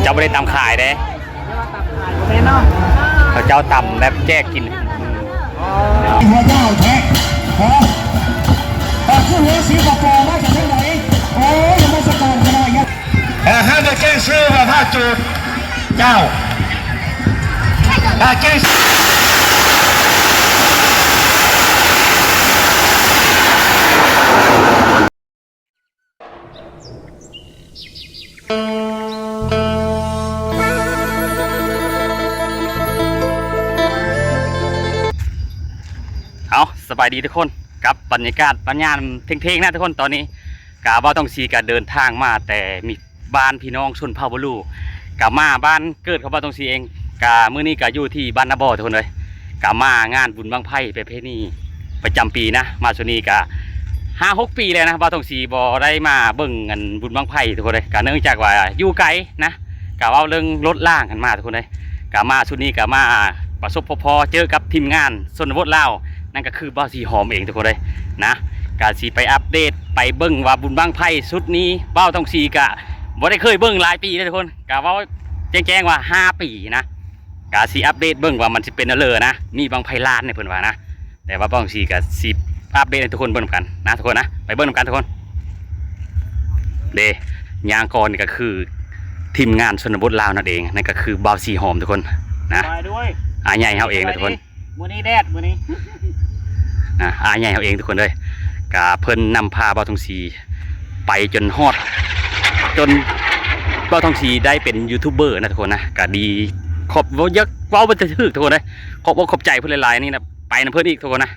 จ้าไม่ได้ตำขายเด้แน่นอนเขาเจ้าตำแบบแจกกินหัวเจ้าแท็กฮะขึ้นหัวสีกระโปรงมาจากที่ไหนโอ้ยยังไม่สกอนขนาดนี้ห้ามแจ้งซื้อว่าถ้าจุดเจ้าแจ้งสบายดีทุกคนกับบรรยากาศบรรยากาศเท่งๆนะทุกคนตอนนี้กาบ่ต้องซีการเดินทางมาแต่มีบ้านพี่น้องชนเผ่าบลูกามาบ้านเกิดเขาบ่ต้องซีเองกามื้อนี้กาอยู่ที่บ้านนาบ่อทุกคนเลยกามางานบุญบังไพ่ประเพณีประจำปีนะมาช่วงนี้กา5-6 ปีแล้วนะบ่ต้องซีบ่ได้มาเบิ่งกันบุญบังไพ่ทุกคนเลยกาเนื่องจากว่าอยู่ไกลนะกาเอาเรื่องรถล่างกันมาทุกคนเลยกามาช่วงนี้กามาประสบพอเจอกับทีมงานชนบทลาวนั่นก็คือบ้าวสีหอมเองทุกคนเลยนะกาสีไปอัปเดตไปเบิ้งว่าบุญบังไพ่ชุดนี้บ้าวต้องสีกะบ่ได้เคยเบิ้งหลายปีเลยทุกคนกะว่าแจ้งว่า5 ปีนะกาสีอัปเดตเบิ้งว่ามันจะเป็นอะไรนะมีบังไพ่ล้านในเพิ่นว่านะแต่ว่าบ้าวต้องสีกะสีอัปเดตให้ทุกคนเบิ้งกันนะทุกคนนะไปเบิ้งกันทุกคนเดยางกรนี่ก็คือทีมงานชนบทลาวนั่นเองนั่นก็คือบ้าวสีหอมทุกคนนะอาใหญ่เฮาเองเลยทุกคนมื้อนี้แดดมื้อนี้อาใหญ่เขาเองทุกคนเลยกาเพิ่นนำพาบ่าวทองศรีไปจนฮอดจนบ่าวทองศรีได้เป็นยูทูบเบอร์นะทุกคนนะกาดีขอบว่าเยอะว้าวมันจะถึกทุกคนเลยขอบใจเพื่อนหลายๆนี่นะไปนะเพื่อนอีกทุกคนนะ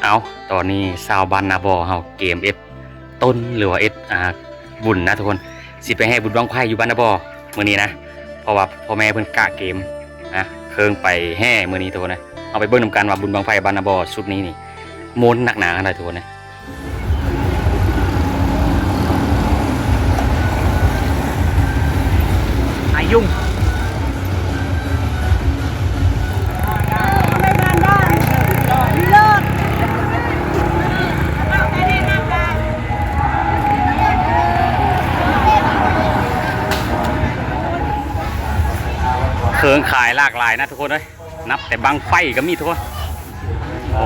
เอาตอนนี้ชาวบ้านนาบ่อเฮาเกมต้นหรือว่าบุญนะทุกคนสิไปให้บุญบังไพ่อยู่บ้านนาบ่อมื้อนี้นะเพราะว่าพ่อแม่เพิ่นกะเกมนะเคิงไปแห่มื้อนี้ทุกคนนะเอาไปเบิ่งนำกันว่าบุญบังไพ่บ้านนาบ่อชุดนี้นี่มนต์หนักหนาขนาดทุกคนนะอายุ่งเครื่องขายหลากหลายนะทุกคนเลยนับแต่บางไฟก็มีทุกคนโอ้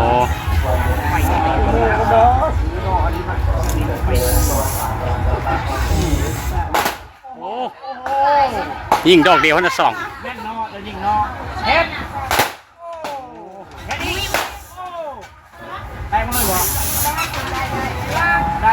ยิงดอกเดียวนะ2แม่นนอแล้วยิงนอเฮ็ดได้มั้ยบ่ได้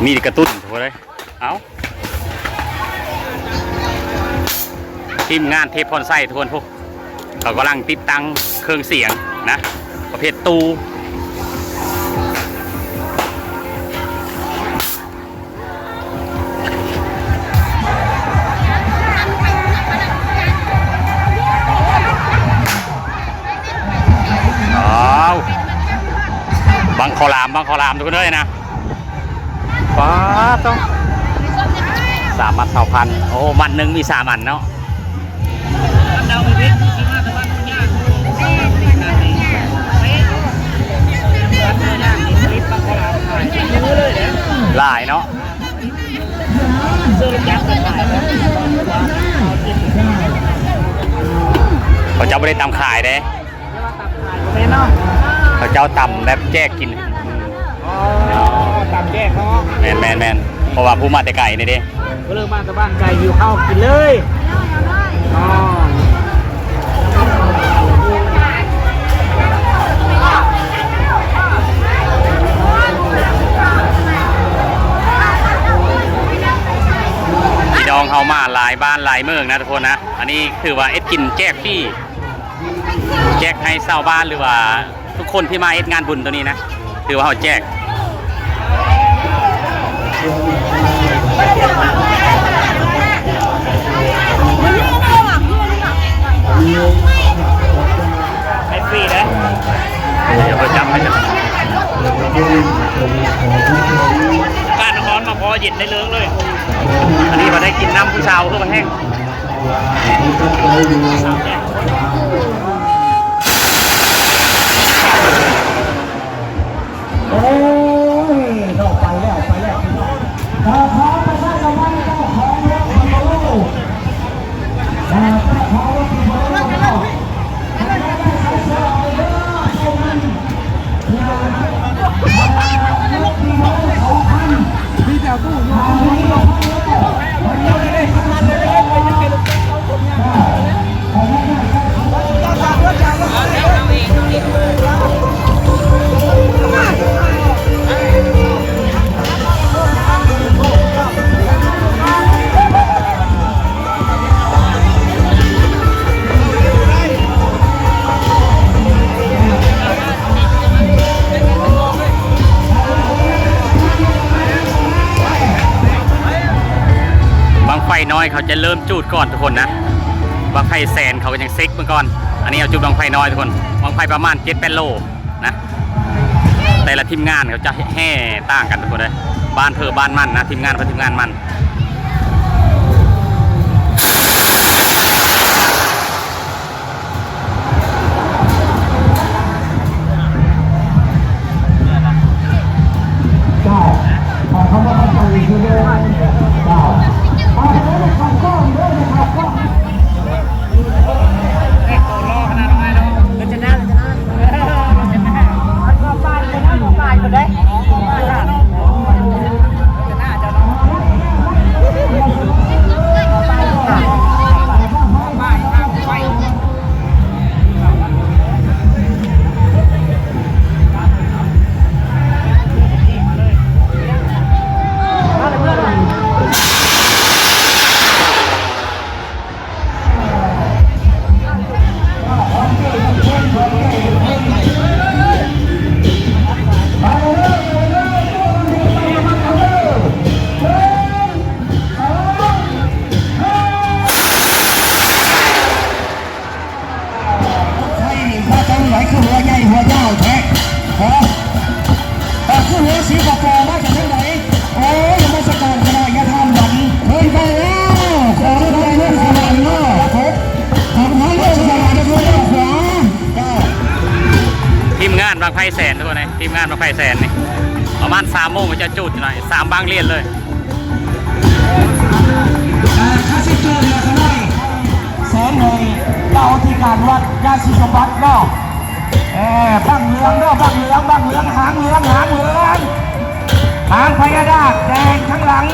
มีกระตุ้นทุกคนเลยเอาทีมงานเทพพรไส้ทุกคนพวกเขากำลังติดตั้งเครื่องเสียงนะประเภทตูบังคอรามทุกคนเลยนะป้าต้อง3 มัด2,000โอ้มันหนึ่งมี3 อันเนาะหลายเนาะเขาเจ้าไม่ได้ตำขายเด้เขาเจ้าตำแบบแจกกินตามแยกเนาะแมนเพราะว่าผู้มาแต่ไก่นี่เด้ก็เริ่มมาแต่บ้านไก่หิวข้าวกินเลยพี่น้องเขามาหลายบ้านหลาย ายเมืองนะทุกคนนะอันนี้ถือว่าเอ็ดกินแจกพี่แจกให้ชาวบ้านหรือว่าทุกคนที่มาเอ็ดงานบุญตัวนี้นะถือว่าเขาแจกให้ฟรีนะ เดี๋ยวเราจำให้กัน การร้อนมาพอเย็นได้เลิกเลย อันนี้มาได้กินน้ำผู้ชาวเพื่อมาแห้ง โอ้ยดอกไปแล้วขอประชาสัมพันธ์เจ้าของรถคันโตเจ้าของรถคันโตได้ใช้เสื้อเอาเด้อตรงนั้นรถที่มา2,000พี่เจ้าตู้อยู่วันนี้ได้ทำงานเลยได้ไปยังไงลูกเขาผมยังบางไฟน้อยเขาจะเริ่มจูดก่อนทุกคนนะบางไฟแสนเขาก็ยังเซ็กเมื่อก่อนอันนี้เอาจุดบางไฟน้อยทุกคนบางไฟประมาณ7-8 โลนะแต่ละทีมงานเขาจะแห่ต่างกันทุกคนเลยบ้านบ้านมันนะทีมงานทีมงานมันเจ้าขอคำว่าเข้าใจคือเด้อเจ้าเอาเด้อขันก้อนเด้อนะครับก็ ให้โตรอขนาดไหนเนาะเราจะน่าก็บ้านคนนั้นบ้านคนได้จะน่าจะเนาะบ้านข้างไฟคือหัวใหญ่หัวเจ้าแท้คือหัวสีกาแฟว่าจะเท่าไหร่โอ้ยยังไม่สกัดขนาดยาทำหลังเฮ้ยไปแล้วขอได้เรื่องสบายเนาะทำให้เรื่องสบายได้ด้วยขวา ทีมงานบางไฟแสนทุกคนเลยทีมงานบางไฟแสนนี่ประมาณ3 โมงมันจะจูดหน่อย3 บางเลียนเลย ค่าสิเจอเดือนเท่าไหร่แสนหนึ่งเราที่การวัดยาสีสมบัติเนาะบังเหลืองเนาะบังเหลืองหางเหลืองหางพญานาคแดงข้างหลัง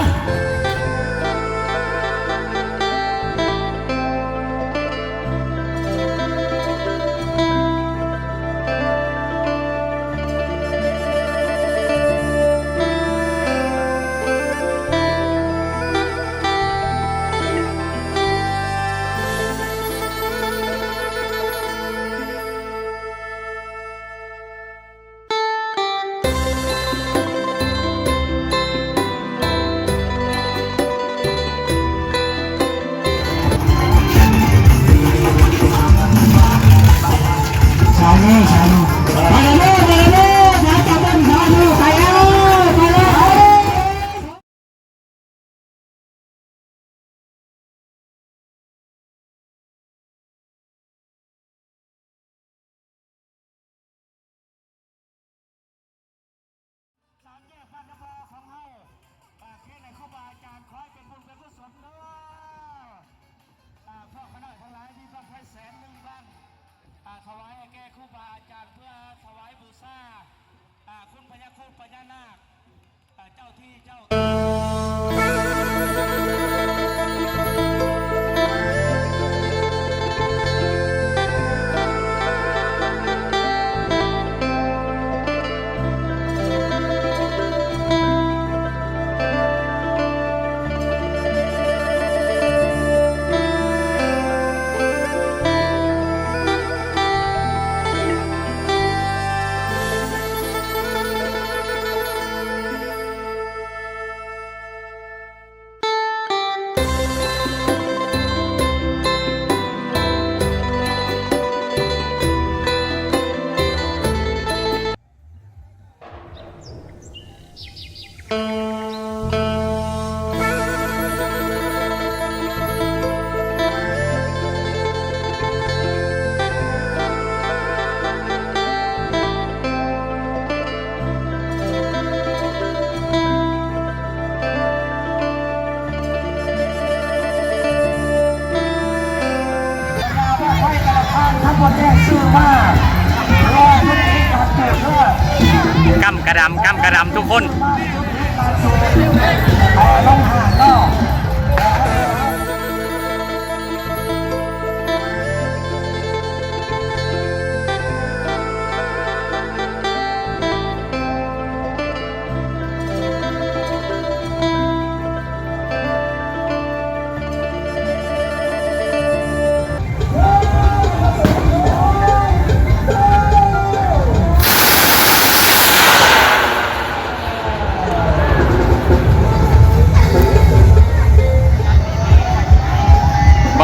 ถวายแก่ครูบาอาจารย์เพื่อถวายบูชาคุณพญาโคพญานาคเจ้าที่เจ้า บนแจ้งชื่อมารอผู้ที่การเกิดเลือด กำกระดำทุกคน ลงห่างก็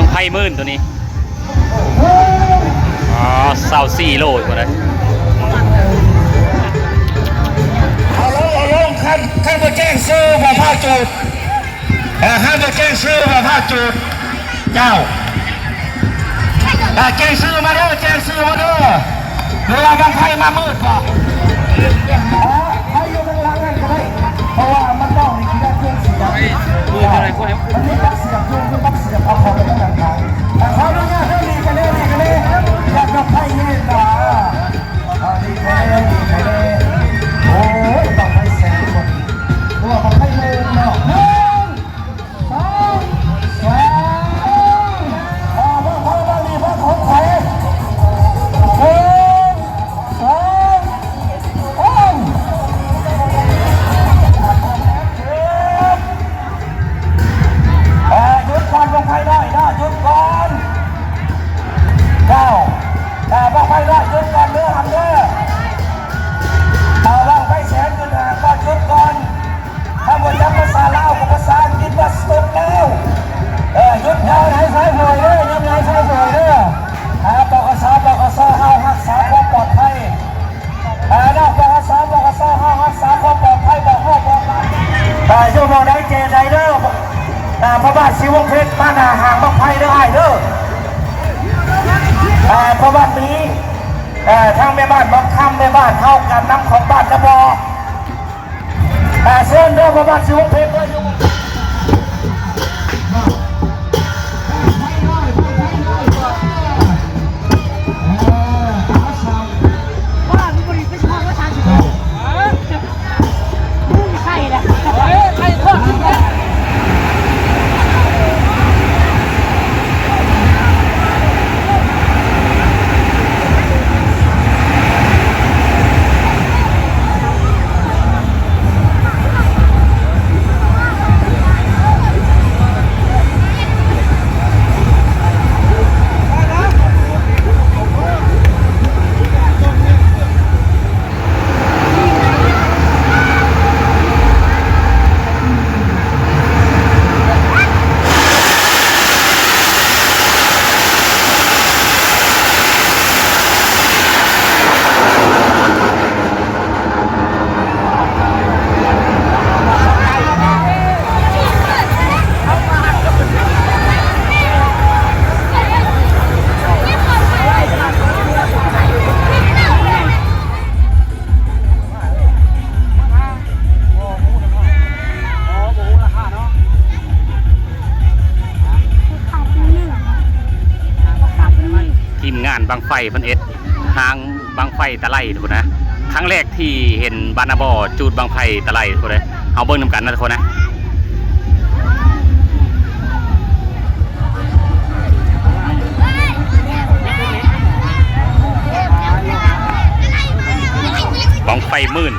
บังไพ่มื่นตัวนี้อ๋อ24 โลกว่าเลย เอาลงขั้นบนแจ้งชื่อมาผ้าจูดห้ามบนแจ้งชื่อมาผ้าจูดเจ้าแจ้งชื่อมาด้วยแจ้งชื่อมาด้วยเวลาบางไพ่มามืดป่ะให้อยู่ข้างหลังนั่นก็ได้เพราะว่ามันต้องมีการเครื่องเสียงมันมีบักเสียงยุ่งคือบักเสียงเอาของไปทั้งทางแต่เขาเรื่องนี้เรื่องนี้กันเลยอยากจะไพ่เงี้ยนะดีกันเลยโอ้ยต้องไปแสนคนตัวต้องไปเลยเนาะ1 2 3พ่อดีพ่อของใครหยุดก่อนลงไปได้นะหยุดก่อนเจ้าแต่ลงไปได้หยุดก่อนเนื้อหำเนื้อเอาลงไปแสนเงินหาก็หยุดก่อนถ้าหมดยังภาษาลาวกับภาษาอังกฤษว่าสต็อปแล้วหยุดยาวไหนสายหวยเด้อยังไหนสายหวยเด้อปกสเฮารักษาความปลอดภัยนอกปกสเฮารักษาความปลอดภัยบอกห้องบอกมาชั่วโมงได้เจไดเด้อพระบาทศิวเพชรมาหนาห่างบังไพ่ได้เด้อพระบาทนี้ทางแม่บ้านบังคับแม่บ้านเท่ากันน้ำของบ้านนะบอเส้นเด้อพระบาทศิวเพชรด้วยบางไฟพันเอ็ดทางบางไฟตะไลทุกคนนะครั้งแรกที่เห็นบานาบอจูดบางไฟตะไลทุกคนเลยเอาเบิ้งนำกันนะทุกคนนะบางไฟมื่น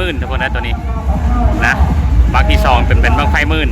มื่นทุกคนนะตัวนี้นะบังที่สองเป็นบังไฟหมื่น